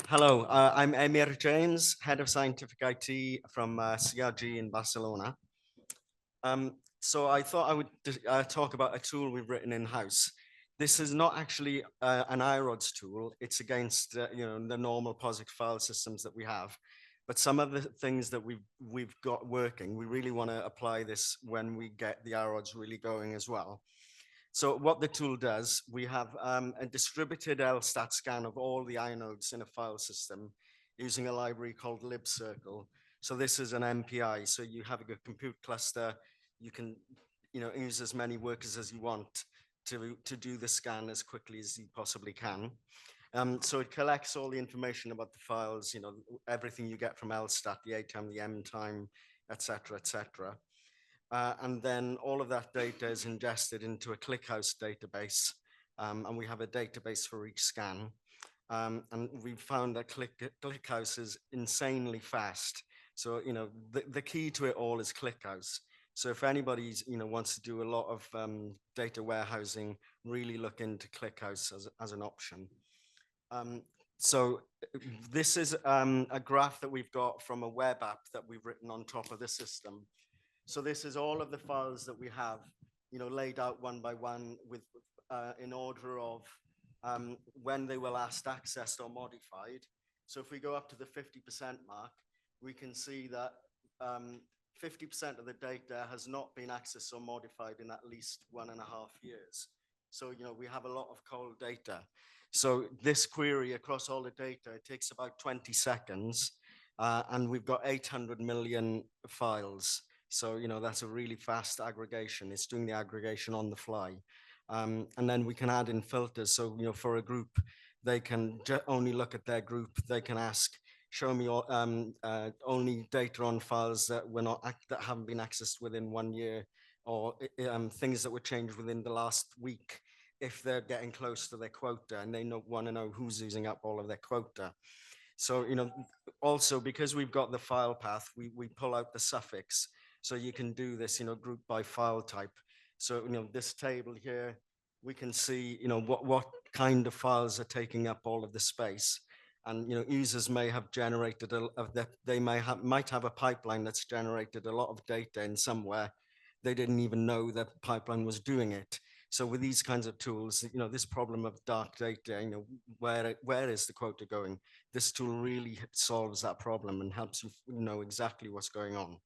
Hello, I'm Emyr James, Head of Scientific IT from CRG in Barcelona. So I thought I would talk about a tool we've written in-house. This is not actually an iRods tool. It's against the normal POSIX file systems that we have. But some of the things that we've got working, we really want to apply this when we get the iRods really going as well. So what the tool does, we have a distributed LSTAT scan of all the inodes in a file system using a library called libcircle. So this is an MPI. So you have a compute cluster. You can use as many workers as you want to do the scan as quickly as you possibly can. So it collects all the information about the files, everything you get from LSTAT, the A time, the M time, et cetera, et cetera. And then all of that data is ingested into a ClickHouse database. And we have a database for each scan. And we've found that ClickHouse is insanely fast. So, the key to it all is ClickHouse. So if anybody, wants to do a lot of data warehousing, really look into ClickHouse as an option. So this is a graph that we've got from a web app that we've written on top of the system. So this is all of the files that we have, laid out one by one with in order of when they were last accessed or modified. So if we go up to the 50% mark, we can see that 50% of the data has not been accessed or modified in at least 1.5 years. So, we have a lot of cold data. So this query across all the data, it takes about 20 seconds, and we've got 800 million files. So, that's a really fast aggregation. It's doing the aggregation on the fly. And then we can add in filters. So, for a group, they can only look at their group. They can ask, show me only data on files that that haven't been accessed within 1 year, or things that were changed within the last week if they're getting close to their quota and they want to know who's using up all of their quota. So, also because we've got the file path, we pull out the suffix. So you can do this, group by file type. So, this table here, we can see, what kind of files are taking up all of the space. And, users may have generated, might have a pipeline that's generated a lot of data in somewhere. They didn't even know that the pipeline was doing it. So with these kinds of tools, this problem of dark data, where is the quota going? This tool really solves that problem and helps you know exactly what's going on.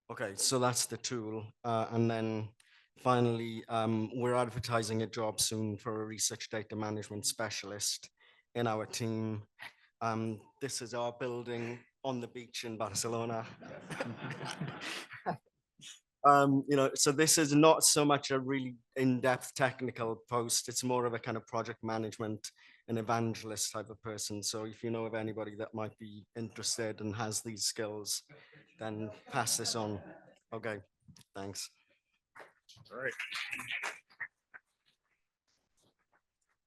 Okay, so that's the tool. And then finally, we're advertising a job soon for a research data management specialist in our team. This is our building on the beach in Barcelona. So this is not so much a really in-depth technical post. It's more of a kind of project management and evangelist type of person. So if you know of anybody that might be interested and has these skills, then pass this on. Okay, thanks. All right.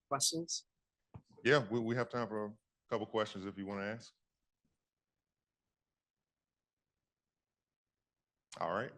Questions? Yeah, we have time for a couple questions if you want to ask. All right.